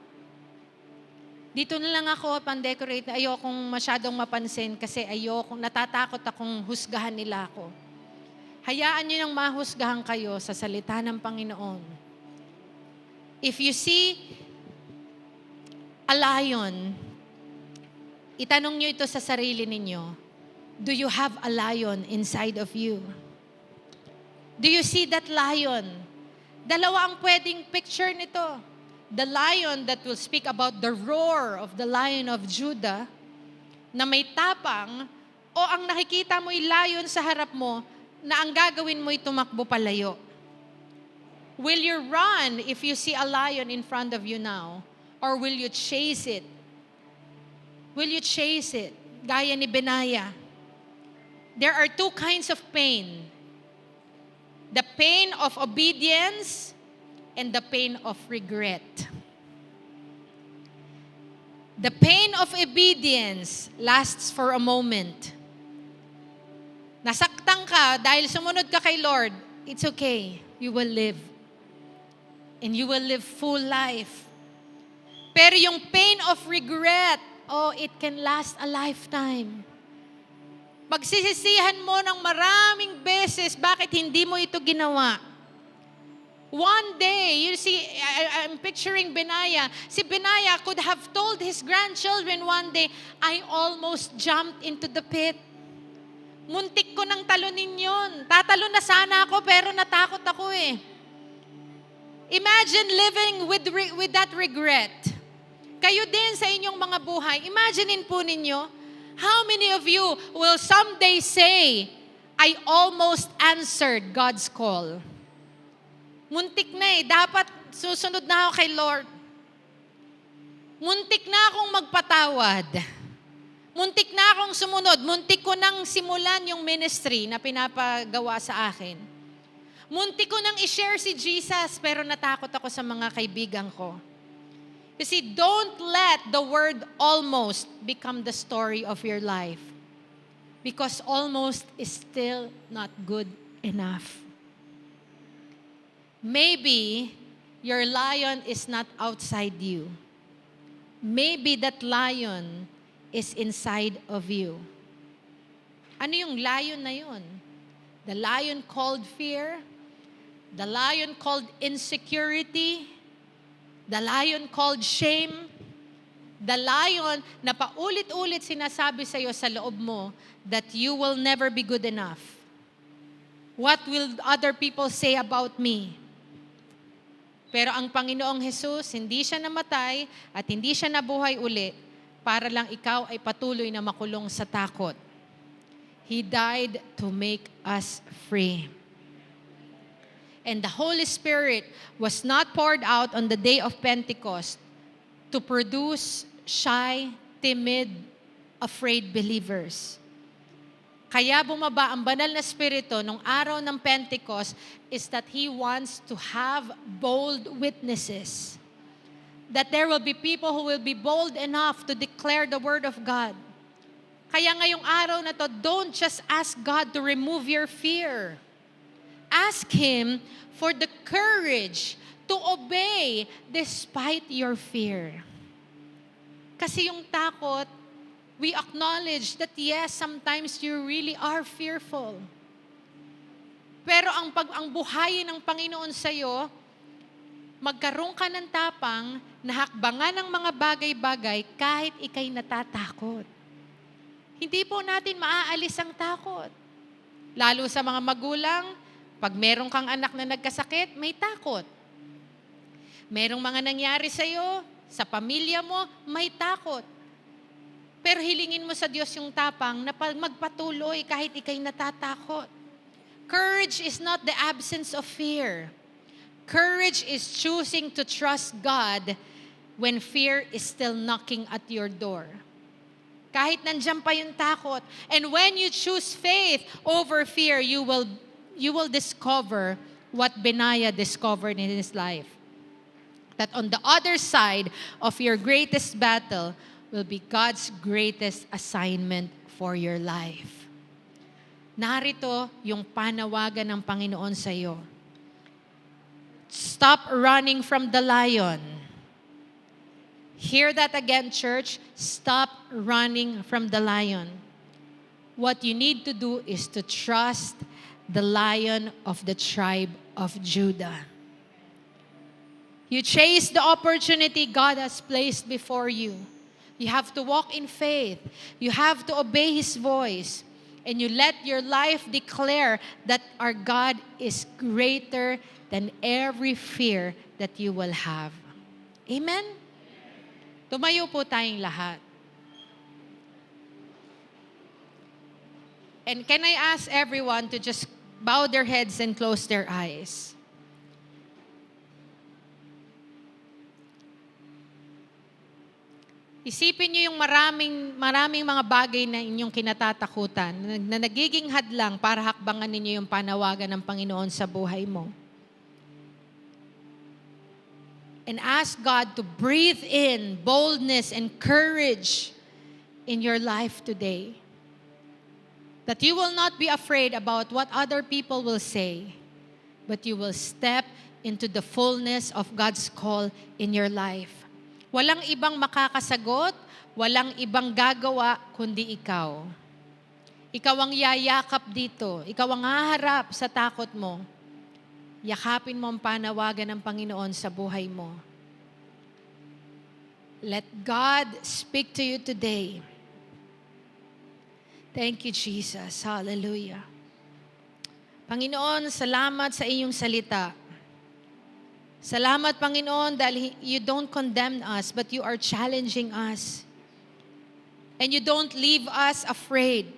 Dito na lang ako pan-decorate. Ayokong masyadong mapansin kasi natatakot akong husgahan nila ako. Hayaan nyo nang mahusgahan kayo sa salita ng Panginoon. If you see a lion, itanong nyo ito sa sarili ninyo. Do you have a lion inside of you? Do you see that lion? Dalawa ang pwedeng picture nito. The lion that will speak about the roar of the Lion of Judah, na may tapang, o ang nakikita mo'y lion sa harap mo, na ang gagawin mo'y tumakbo palayo. Will you run if you see a lion in front of you now? Or will you chase it? Will you chase it? Gaya ni Benaiah. There are two kinds of pain. The pain of obedience and the pain of regret. The pain of obedience lasts for a moment. Nasaktan ka dahil sumunod ka kay Lord, it's okay. You will live. And you will live full life. Pero yung pain of regret, it can last a lifetime. Pagsisisihan mo ng maraming beses, bakit hindi mo ito ginawa? One day, you see, I'm picturing Benaiah. Si Benaiah could have told his grandchildren one day, I almost jumped into the pit. Muntik ko nang talunin yun. Tatalo na sana ako pero natakot ako eh. Imagine living with that regret. Kayo din sa inyong mga buhay, imaginein po ninyo, how many of you will someday say, I almost answered God's call. Muntik na dapat susunod na ako kay Lord. Muntik na akong magpatawad. Muntik na akong sumunod. Muntik ko nang simulan yung ministry na pinapagawa sa akin. Muntik ko nang i-share si Jesus, pero natakot ako sa mga kaibigan ko. You see, don't let the word almost become the story of your life. Because almost is still not good enough. Maybe your lion is not outside you. Maybe that lion is inside of you. Ano yung lion na yun? The lion called fear, the lion called insecurity, the lion called shame, the lion na paulit-ulit sinasabi sa iyo sa loob mo that you will never be good enough. What will other people say about me? Pero ang Panginoong Jesus, hindi siya namatay at hindi siya nabuhay uli para lang ikaw ay patuloy na makulong sa takot. He died to make us free. And the Holy Spirit was not poured out on the day of Pentecost to produce shy, timid, afraid believers. Kaya bumaba ang banal na Espiritu nung araw ng Pentecost is that He wants to have bold witnesses. That there will be people who will be bold enough to declare the Word of God. Kaya ngayong araw na to, don't just ask God to remove your fear. Ask Him for the courage to obey despite your fear. Kasi yung takot, we acknowledge that yes, sometimes you really are fearful. Pero ang buhayin ng Panginoon sa'yo, magkaroon ka ng tapang na hakbangan ng mga bagay-bagay kahit ikay natatakot. Hindi po natin maaalis ang takot. Lalo sa mga magulang, pag meron kang anak na nagkasakit, may takot. Merong mga nangyari sa'yo, sa pamilya mo, may takot. Pero hilingin mo sa Diyos yung tapang na magpatuloy kahit ikay natatakot. Courage is not the absence of fear. Courage is choosing to trust God when fear is still knocking at your door. Kahit nandiyan pa yung takot. And when you choose faith over fear, you will discover what Benaiah discovered in his life. That on the other side of your greatest battle will be God's greatest assignment for your life. Narito yung panawagan ng Panginoon sa iyo. Stop running from the lion. Hear that again, church. Stop running from the lion. What you need to do is to trust the Lion of the tribe of Judah. You chase the opportunity God has placed before you. You have to walk in faith. You have to obey His voice. And you let your life declare that our God is greater than every fear that you will have. Amen? Tumayo po tayong lahat. And can I ask everyone to just bow their heads and close their eyes? Isipin niyo yung maraming mga bagay na inyong kinatatakutan, na nagiging hadlang para hakbangan ninyo yung panawagan ng Panginoon sa buhay mo. And ask God to breathe in boldness and courage in your life today. That you will not be afraid about what other people will say, but you will step into the fullness of God's call in your life. Walang ibang makakasagot, walang ibang gagawa kundi ikaw. Ikaw ang yayakap dito. Ikaw ang haharap sa takot mo. Yakapin mo ang panawagan ng Panginoon sa buhay mo. Let God speak to you today. Thank you, Jesus. Hallelujah. Panginoon, salamat sa iyong salita. Salamat, Panginoon, dahil you don't condemn us, but you are challenging us. And you don't leave us afraid.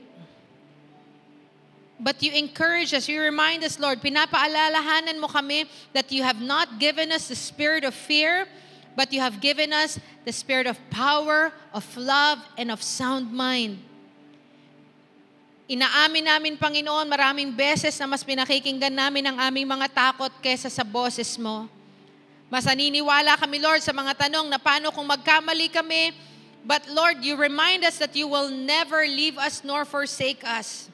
But you encourage us, you remind us, Lord, pinapaalalahanan mo kami that you have not given us the spirit of fear, but you have given us the spirit of power, of love, and of sound mind. Inaamin namin, Panginoon, maraming beses na mas pinakikinggan namin ang aming mga takot kesa sa boses mo. Mas naniniwala kami, Lord, sa mga tanong na paano kung magkamali kami, but Lord, you remind us that you will never leave us nor forsake us.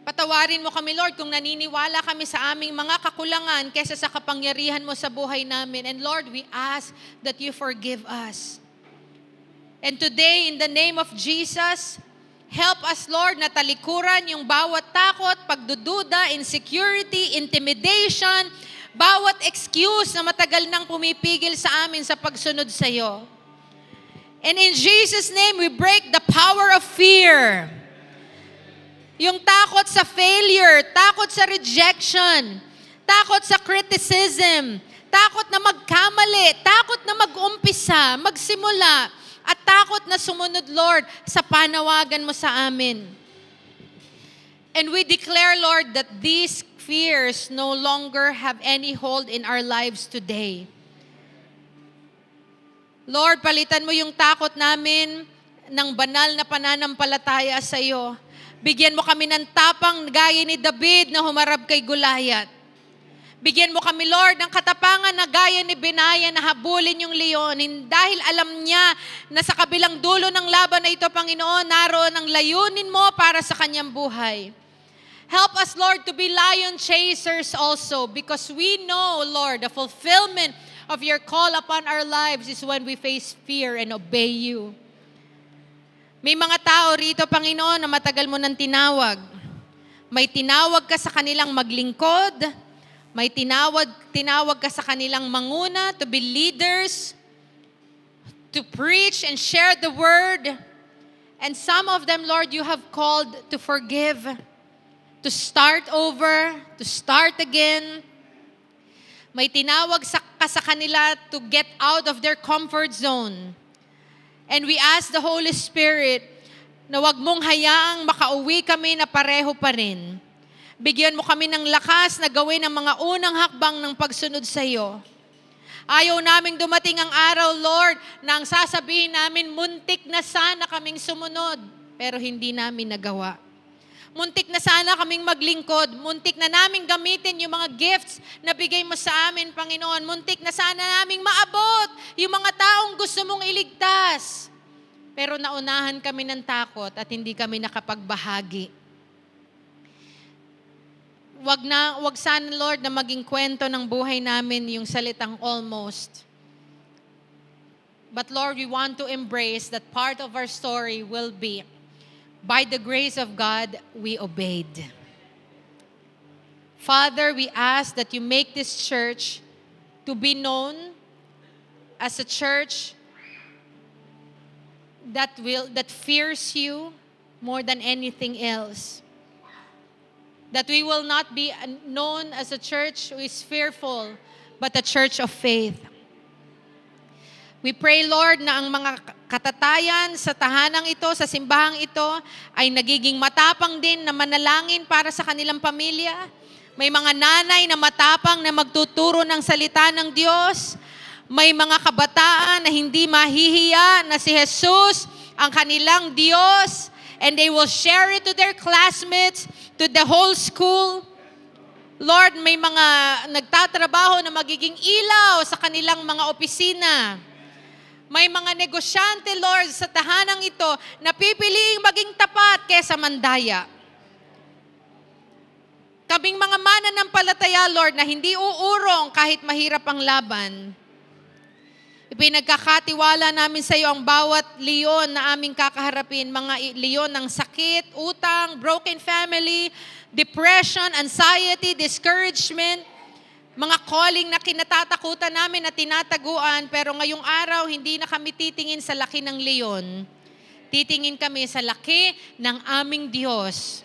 Patawarin mo kami, Lord, kung naniniwala kami sa aming mga kakulangan kesa sa kapangyarihan mo sa buhay namin. And Lord, we ask that you forgive us. And today, in the name of Jesus, help us, Lord, na talikuran yung bawat takot, pagdududa, insecurity, intimidation, bawat excuse na matagal nang pumipigil sa amin sa pagsunod sa iyo. And in Jesus' name, we break the power of fear. Yung takot sa failure, takot sa rejection, takot sa criticism, takot na magkamali, takot na mag-umpisa, magsimula, at takot na sumunod, Lord, sa panawagan mo sa amin. And we declare, Lord, that these fears no longer have any hold in our lives today. Lord, palitan mo yung takot namin ng banal na pananampalataya sa iyo. Bigyan mo kami ng tapang gaya ni David na humarap kay Goliath. Bigyan mo kami, Lord, ng katapangan na gaya ni Benaya na habulin yung leon. Dahil alam niya na sa kabilang dulo ng laban na ito, Panginoon, naroon ang layunin mo para sa kanyang buhay. Help us, Lord, to be lion chasers also, because we know, Lord, the fulfillment of your call upon our lives is when we face fear and obey you. May mga tao rito, Panginoon, na matagal mo nang tinawag. May tinawag ka sa kanilang maglingkod. May tinawag ka sa kanilang manguna, to be leaders, to preach and share the word. And some of them, Lord, you have called to forgive, to start over, to start again. May tinawag ka sa kanila to get out of their comfort zone. And we ask the Holy Spirit na wag mong hayaang makauwi kami na pareho pa rin. Bigyan mo kami ng lakas na gawin ang mga unang hakbang ng pagsunod sa iyo. Ayaw naming dumating ang araw, Lord, na ang sasabihin namin, muntik na sana kaming sumunod, pero hindi namin nagawa. Muntik na sana kaming maglingkod. Muntik na naming gamitin yung mga gifts na bigay mo sa amin, Panginoon. Muntik na sana naming maabot yung mga taong gusto mong iligtas. Pero naunahan kami ng takot at hindi kami nakapagbahagi. Wag sana, Lord, na maging kwento ng buhay namin yung salitang almost. But Lord, we want to embrace that part of our story will be, by the grace of God, we obeyed. Father, we ask that you make this church to be known as a church that fears you more than anything else. That we will not be known as a church who is fearful, but a church of faith. We pray, Lord, na ang mga katatayan sa tahanang ito, sa simbahang ito, ay nagiging matapang din na manalangin para sa kanilang pamilya. May mga nanay na matapang na magtuturo ng salita ng Diyos. May mga kabataan na hindi mahihiya na si Jesus ang kanilang Diyos, and they will share it to their classmates, to the whole school. Lord, may mga nagtatrabaho na magiging ilaw sa kanilang mga opisina. May mga negosyante, Lord, sa tahanang ito na pipiliing maging tapat kaysa mandaya. Kaming mga mananampalataya, Lord, na hindi uurong kahit mahirap ang laban. Ipinagkakatiwala namin sa iyo ang bawat leon na aming kakaharapin, mga leon ng sakit, utang, broken family, depression, anxiety, discouragement, mga calling na kinatatakutan namin na tinataguan, pero ngayong araw hindi na kami titingin sa laki ng leon. Titingin kami sa laki ng aming Diyos.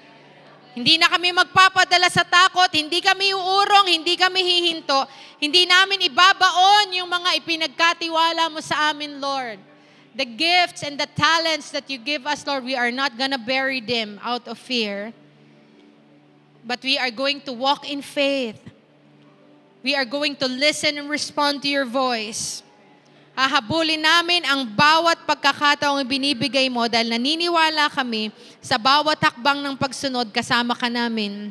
Hindi na kami magpapadala sa takot, hindi kami uurong, hindi kami hihinto, hindi namin ibabaon yung mga ipinagkatiwala mo sa amin, Lord. The gifts and the talents that you give us, Lord, we are not gonna bury them out of fear. But we are going to walk in faith. We are going to listen and respond to your voice. Hahabulin namin ang bawat pagkakataong binibigay mo dahil naniniwala kami sa bawat hakbang ng pagsunod kasama ka namin.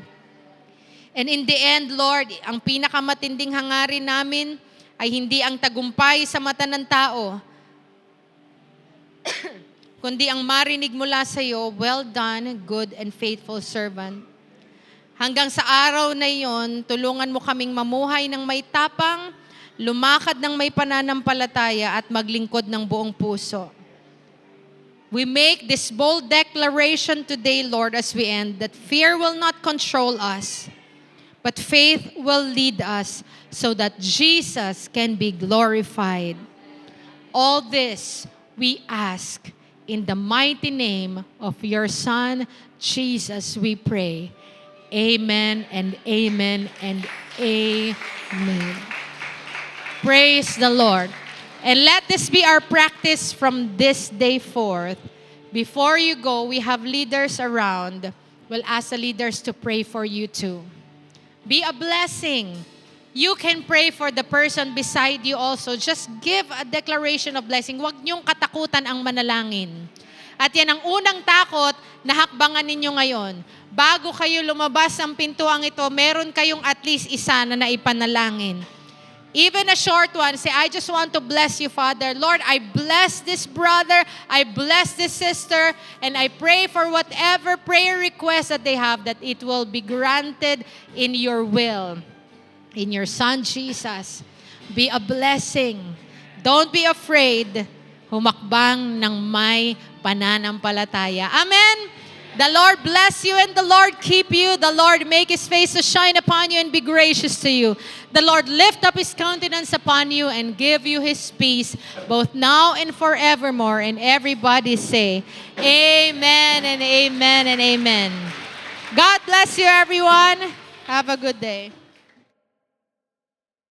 And in the end, Lord, ang pinakamatinding hangarin namin ay hindi ang tagumpay sa mata ng tao, kundi ang marinig mula sa iyo, well done, good and faithful servant. Hanggang sa araw na iyon, tulungan mo kaming mamuhay ng may tapang, lumakad ng may pananampalataya at maglingkod ng buong puso. We make this bold declaration today, Lord, as we end, that fear will not control us, but faith will lead us so that Jesus can be glorified. All this we ask in the mighty name of your Son, Jesus, we pray. Amen and amen and amen. Praise the Lord. And let this be our practice from this day forth. Before you go, we have leaders around. We'll ask the leaders to pray for you too. Be a blessing. You can pray for the person beside you also. Just give a declaration of blessing. Huwag niyong katakutan ang manalangin. At yan ang unang takot na hakbangan ninyo ngayon. Bago kayo lumabas ng pintuang ito, meron kayong at least isa na naipanalangin. Even a short one, say, I just want to bless you, Father. Lord, I bless this brother, I bless this sister, and I pray for whatever prayer request that they have, that it will be granted in your will. In your Son, Jesus. Be a blessing. Don't be afraid. Humakbang ng may pananampalataya. Amen? The Lord bless you and the Lord keep you. The Lord make His face to shine upon you and be gracious to you. The Lord lift up His countenance upon you and give you His peace, both now and forevermore. And everybody say, Amen and amen and amen. God bless you, everyone. Have a good day.